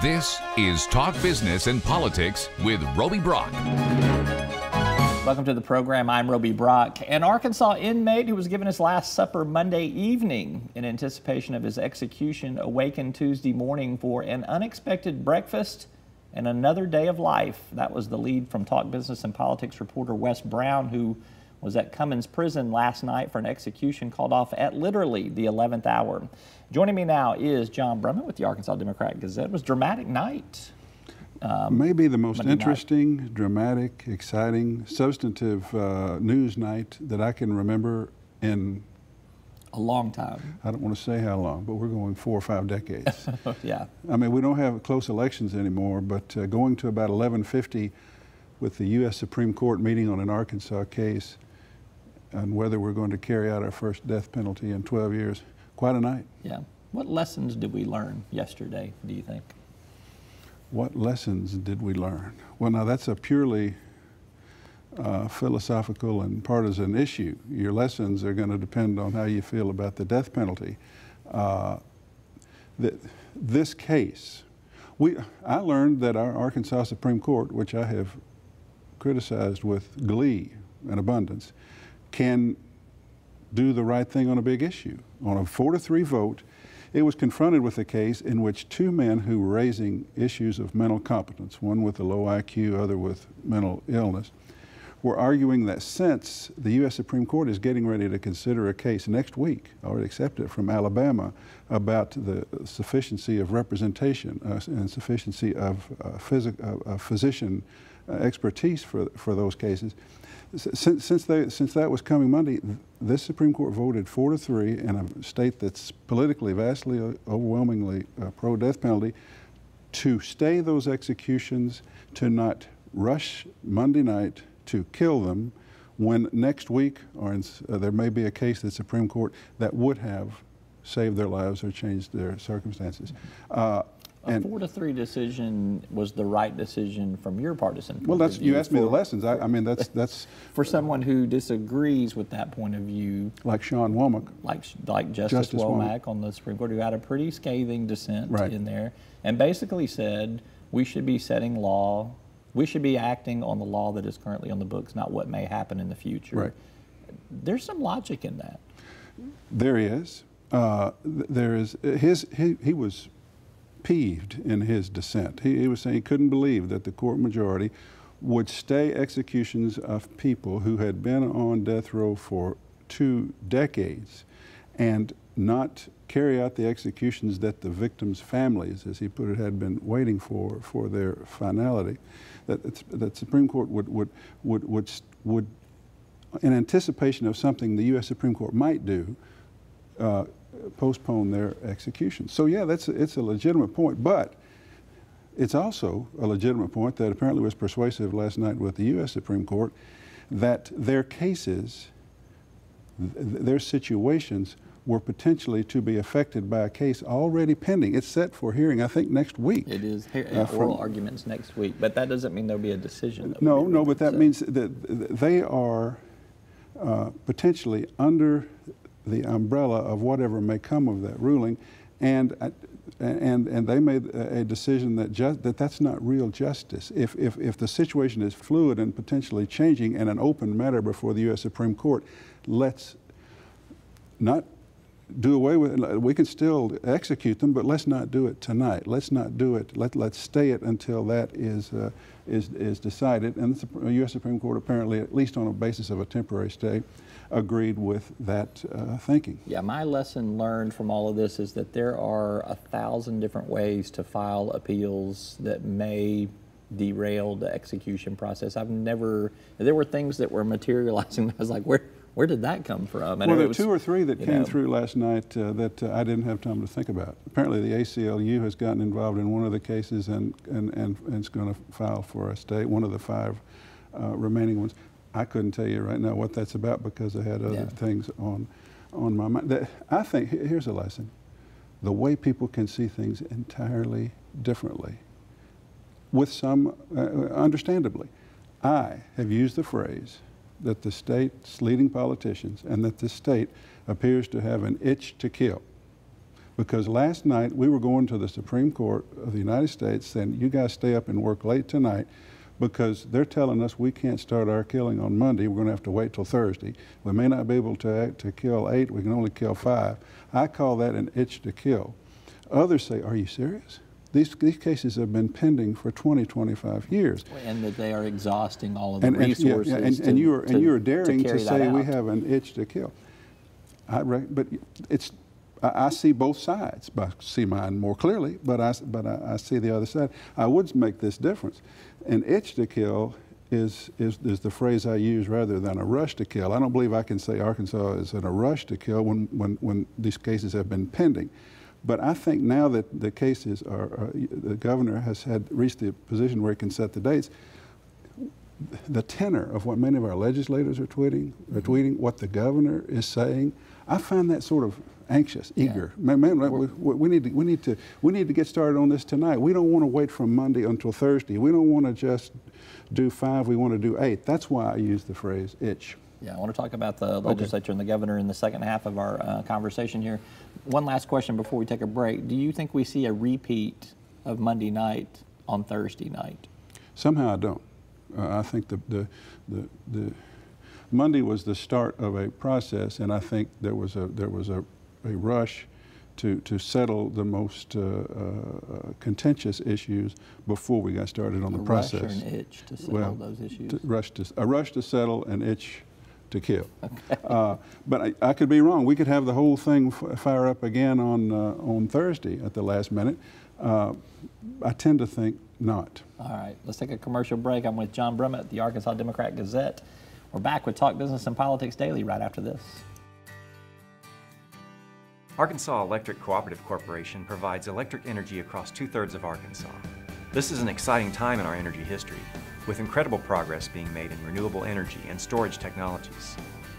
This is Talk Business and Politics with Roby Brock. Welcome to the program. I'm Roby Brock. An Arkansas inmate who was given his last supper Monday evening in anticipation of his execution awakened Tuesday morning for an unexpected breakfast and another day of life. That was the lead from Talk Business and Politics reporter Wes Brown, who was at Cummins Prison last night for an execution called off at literally the 11th hour. Joining me now is John Brummett with the Arkansas Democrat-Gazette. It was a dramatic night. Maybe the most Monday interesting, night. dramatic, exciting, substantive news night that I can remember in a long time. I don't want to say how long, but we're going 4 or 5 decades. Yeah. I mean, we don't have close elections anymore, but going to about 11:50 with the U.S. Supreme Court meeting on an Arkansas case and whether we're going to carry out our first death penalty in 12 years, quite a night. Yeah. What lessons did we learn yesterday, do you think? What lessons did we learn? Well, now that's a purely philosophical and partisan issue. Your lessons are going to depend on how you feel about the death penalty. This case, I learned that our Arkansas Supreme Court, which I have criticized with glee and abundance, can do the right thing on a big issue. On a 4-3 vote, it was confronted with a case in which 2 men who were raising issues of mental competence, one with a low IQ, other with mental illness, were arguing that since the U.S. Supreme Court is getting ready to consider a case next week, already accepted from Alabama, about the sufficiency of representation and sufficiency of physician expertise for those cases, since that was coming Monday, this Supreme Court voted 4-3 in a state that's politically vastly, overwhelmingly pro-death penalty to stay those executions, to not rush Monday night to kill them, when next week there may be a case that Supreme Court that would have saved their lives or changed their circumstances. A 4-3 decision was the right decision from your partisan point well, of view. You asked me the lessons. I mean, that's for someone who disagrees with that point of view, like Sean Womack, like Justice Womack on the Supreme Court, who had a pretty scathing dissent in there, and basically said we should be setting law, we should be acting on the law that is currently on the books, not what may happen in the future. Right. There's some logic in that. There is. There is. He was peeved in his dissent. He was saying he couldn't believe that the court majority would stay executions of people who had been on death row for 2 decades and not carry out the executions that the victims' families, as he put it, had been waiting for their finality. That Supreme Court would, in anticipation of something the U.S. Supreme Court might do, postpone their execution. So yeah, it's a legitimate point, but it's also a legitimate point that apparently was persuasive last night with the U.S. Supreme Court, that their cases, their situations were potentially to be affected by a case already pending. It's set for hearing, I think, next week. It is oral arguments next week, but that doesn't mean there'll be a decision. No, but that means that they are potentially under the umbrella of whatever may come of that ruling, and they made a decision that that's not real justice. If the situation is fluid and potentially changing and an open matter before the U.S. Supreme Court, let's not do away with it. We can still execute them, but let's not do it tonight. Let's not do it. Let's stay it until that is decided. And the U.S. Supreme Court apparently, at least on a basis of a temporary stay, agreed with that thinking. Yeah, my lesson learned from all of this is that there are 1,000 different ways to file appeals that may derail the execution process. There were things that were materializing. I was like, where did that come from? And well, there were 2 or 3 that came through last night that I didn't have time to think about. Apparently the ACLU has gotten involved in one of the cases and is going to file for a stay, one of the 5 remaining ones. I couldn't tell you right now what that's about because I had other things on my mind. I think, here's a lesson. The way people can see things entirely differently, with some, understandably. I have used the phrase that the state's leading politicians and that the state appears to have an itch to kill. Because last night we were going to the Supreme Court of the United States saying, you guys stay up and work late tonight because they're telling us we can't start our killing on Monday. We're going to have to wait till Thursday. We may not be able to kill 8. We can only kill 5. I call that an itch to kill. Others say, are you serious? These cases have been pending for 20, 25 years. And that they are exhausting all of the resources. Yeah, and you are daring to say we have an itch to kill. But I see both sides. I see mine more clearly, but I see the other side. I would make this difference. An itch to kill is the phrase I use rather than a rush to kill. I don't believe I can say Arkansas is in a rush to kill when these cases have been pending. But I think now that the cases the governor has reached the position where he can set the dates, the tenor of what many of our legislators are tweeting, what the governor is saying, I find that sort of anxious, eager. Man, we need to get started on this tonight. We don't want to wait from Monday until Thursday. We don't want to just do 5. We want to do 8. That's why I use the phrase itch. Yeah, I want to talk about the legislature and the governor in the second half of our conversation here. One last question before we take a break. Do you think we see a repeat of Monday night on Thursday night? Somehow I don't. I think the Monday was the start of a process, and I think there was a rush to settle the most contentious issues before we got started on the process. Rush or an itch to settle those issues? A rush to settle, an itch to kill. Okay. But I could be wrong. We could have the whole thing fire up again on Thursday at the last minute. I tend to think not. All right, let's take a commercial break. I'm with John Brummett, the Arkansas Democrat-Gazette. We're back with Talk Business and Politics Daily right after this. Arkansas Electric Cooperative Corporation provides electric energy across 2/3 of Arkansas. This is an exciting time in our energy history, with incredible progress being made in renewable energy and storage technologies.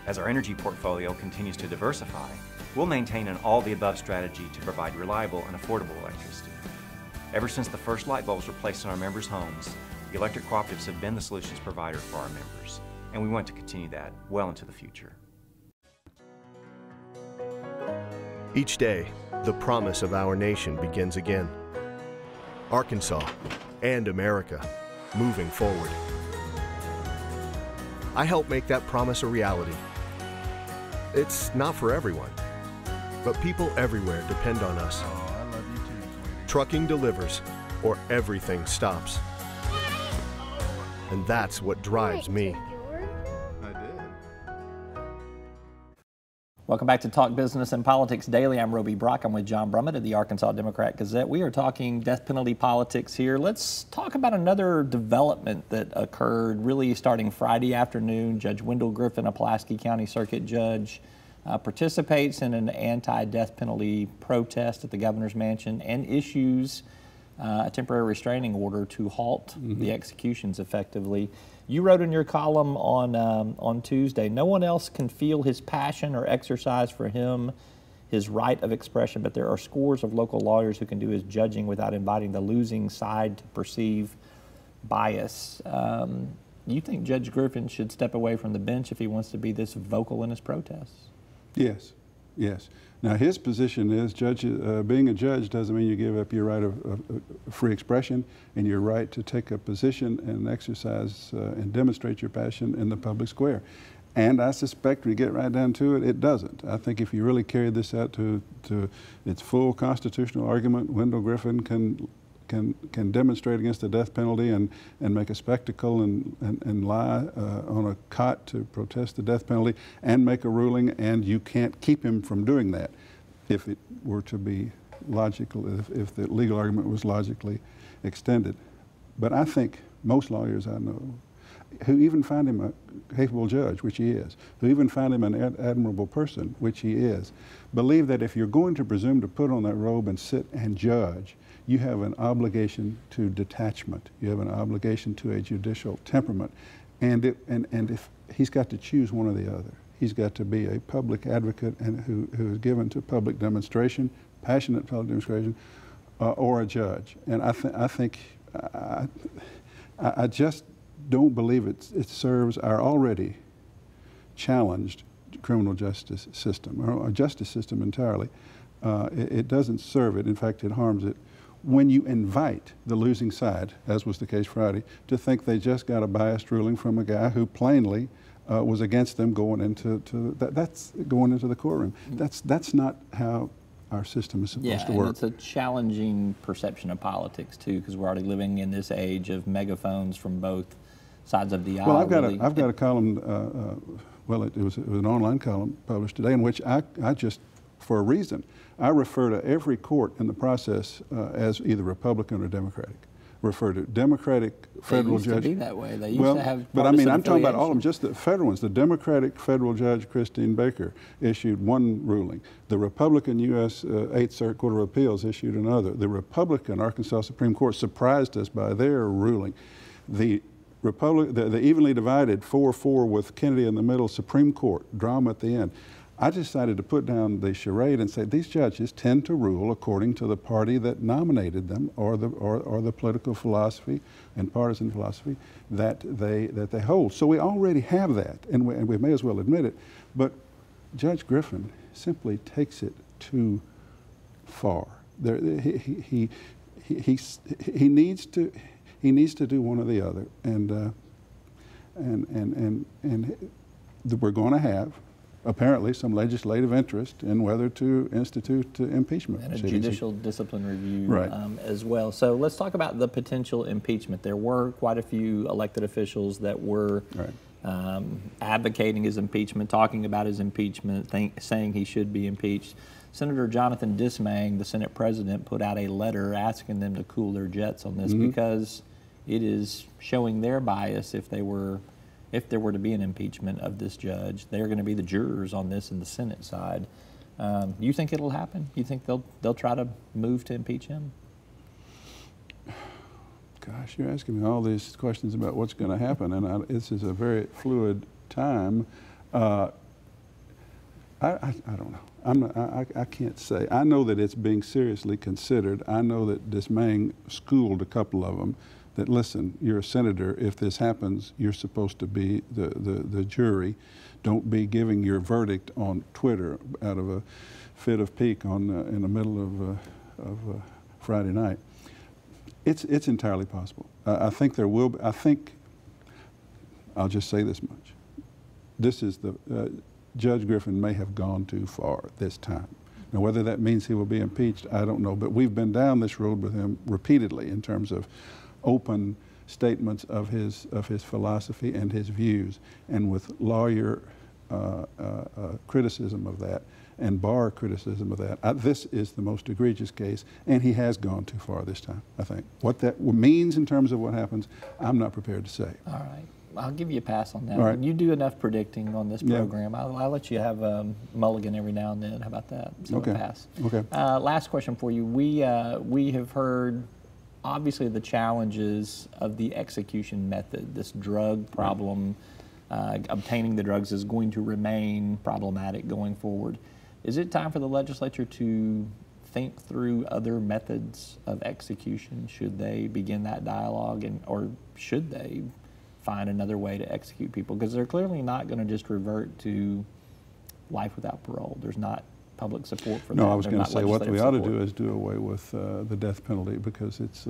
As our energy portfolio continues to diversify, we'll maintain an all-the-above strategy to provide reliable and affordable electricity. Ever since the first light bulbs were placed in our members' homes, the electric cooperatives have been the solutions provider for our members, and we want to continue that well into the future. Each day, the promise of our nation begins again. Arkansas and America, moving forward. I help make that promise a reality. It's not for everyone, but people everywhere depend on us. Oh, I love you too, sweetie. Trucking delivers, or everything stops. And that's what drives me. Welcome back to Talk Business and Politics Daily. I'm Roby Brock. I'm with John Brummett of the Arkansas Democrat-Gazette. We are talking death penalty politics here. Let's talk about another development that occurred really starting Friday afternoon. Judge Wendell Griffin, a Pulaski County Circuit judge, participates in an anti-death penalty protest at the governor's mansion and issues a temporary restraining order to halt the executions effectively. You wrote in your column on Tuesday, no one else can feel his passion or exercise for him his right of expression, but there are scores of local lawyers who can do his judging without inviting the losing side to perceive bias. You think Judge Griffin should step away from the bench if he wants to be this vocal in his protests? Yes, yes. Now his position is being a judge doesn't mean you give up your right of free expression and your right to take a position and exercise and demonstrate your passion in the public square. And I suspect when you get right down to it, it doesn't. I think if you really carry this out to its full constitutional argument, Wendell Griffin can demonstrate against the death penalty and make a spectacle and lie on a cot to protest the death penalty and make a ruling, and you can't keep him from doing that if it were to be logical, if the legal argument was logically extended. But I think most lawyers I know, who even find him a capable judge, which he is, who even find him an admirable person, which he is, believe that if you're going to presume to put on that robe and sit and judge, you have an obligation to detachment. You have an obligation to a judicial temperament. And if he's got to choose one or the other. He's got to be a public advocate and who is given to public demonstration, passionate public demonstration, or a judge. And I just don't believe it serves our already challenged criminal justice system, or justice system entirely, It doesn't serve it. In fact, it harms it. When you invite the losing side, as was the case Friday, to think they just got a biased ruling from a guy who plainly was against them going into that's going into the courtroom. That's not how our system is supposed to work. And it's a challenging perception of politics too, because we're already living in this age of megaphones from both sides of the aisle. Well, I've got a column. Well, it was an online column published today in which I just, for a reason, I refer to every court in the process as either Republican or Democratic. Refer to Democratic federal judge. They used to be that way. They used to have. But I mean, I'm talking about all of them. Just the federal ones. The Democratic federal judge Christine Baker issued one ruling. The Republican U.S. 8th Circuit Court of Appeals issued another. The Republican Arkansas Supreme Court surprised us by their ruling. The evenly divided 4-4 with Kennedy in the middle Supreme Court drama at the end. I decided to put down the charade and say these judges tend to rule according to the party that nominated them, or the political philosophy and partisan philosophy that they hold. So we already have that, and we may as well admit it. But Judge Griffin simply takes it too far. He needs to do one or the other, and we're going to have apparently some legislative interest in whether to institute impeachment. And a judicial discipline review as well. So let's talk about the potential impeachment. There were quite a few elected officials that were advocating his impeachment, talking about his impeachment, saying he should be impeached. Senator Jonathan Dismang, the Senate president, put out a letter asking them to cool their jets on this because it is showing their bias if there were to be an impeachment of this judge. They're going to be the jurors on this in the Senate side. You think it'll happen? You think they'll try to move to impeach him? Gosh, you're asking me all these questions about what's going to happen, and this is a very fluid time. I don't know. I can't say. I know that it's being seriously considered. I know that Dismang schooled a couple of them that, listen, you're a senator. If this happens, you're supposed to be the jury. Don't be giving your verdict on Twitter out of a fit of pique in the middle of Friday night. It's entirely possible. I think there will be. I think, I'll just say this much. This is Judge Griffin may have gone too far this time. Now, whether that means he will be impeached, I don't know. But we've been down this road with him repeatedly in terms of open statements of his philosophy and his views, and with lawyer criticism of that and bar criticism of that. This is the most egregious case, and he has gone too far this time, I think. What that means in terms of what happens, I'm not prepared to say. All right. I'll give you a pass on that. All right. You do enough predicting on this program. Yeah. I'll let you have a mulligan every now and then. How about that? So okay. A pass. Okay. Last question for you. We have heard, obviously, the challenges of the execution method. This drug problem, obtaining the drugs is going to remain problematic going forward. Is it time for the legislature to think through other methods of execution? Should they begin that dialogue, or should they find another way to execute people? Because they're clearly not going to just revert to life without parole. There's not public support for that. No, I was going to say what we ought to do is do away with the death penalty, because it's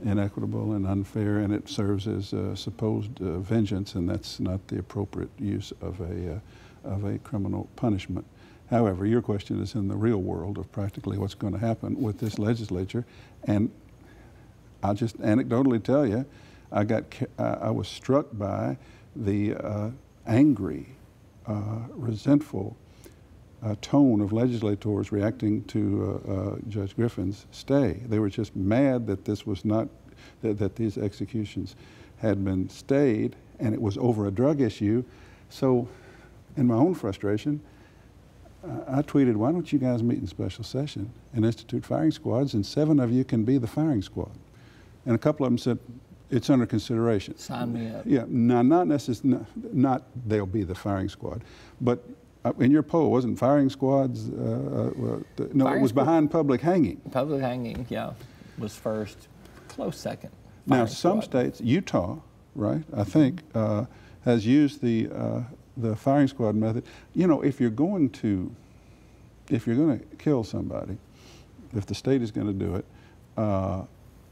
inequitable and unfair, and it serves as supposed vengeance, and that's not the appropriate use of a criminal punishment. However, your question is in the real world of practically what's going to happen with this legislature, and I'll just anecdotally tell you, I was struck by the angry, resentful tone of legislators reacting to Judge Griffin's stay. They were just mad that this was not, that these executions had been stayed, and it was over a drug issue. So, in my own frustration, I tweeted, why don't you guys meet in special session and institute firing squads, and 7 of you can be the firing squad. And a couple of them said, it's under consideration. Sign me up. Yeah, now not necessarily, not they'll be the firing squad, but in your poll, wasn't firing squads, no, it was behind public hanging. Public hanging, yeah, was first, close second. Now, some states, Utah, right, I think, has used the firing squad method. You know, if you're going to if you're going to kill somebody, if the state is going to do it,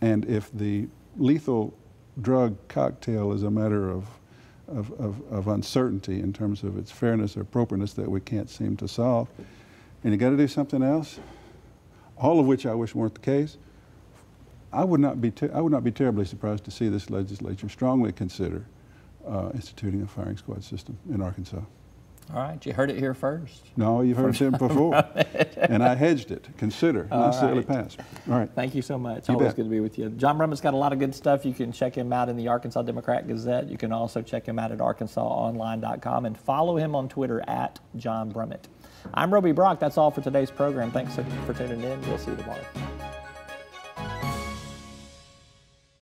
and if the lethal drug cocktail is a matter of uncertainty in terms of its fairness or appropriateness that we can't seem to solve, and you got to do something else, all of which I wish weren't the case, I would not be terribly surprised to see this legislature strongly consider instituting a firing squad system in Arkansas. All right, you heard it here first. No, you've heard it before. And I hedged it. Consider, not necessarily pass. All right. Thank you so much. You Always bet. good to be with you. John Brummett's got a lot of good stuff. You can check him out in the Arkansas Democrat Gazette. You can also check him out at arkansasonline.com and follow him on Twitter at John Brummett. I'm Roby Brock. That's all for today's program. Thanks for tuning in. We'll see you tomorrow.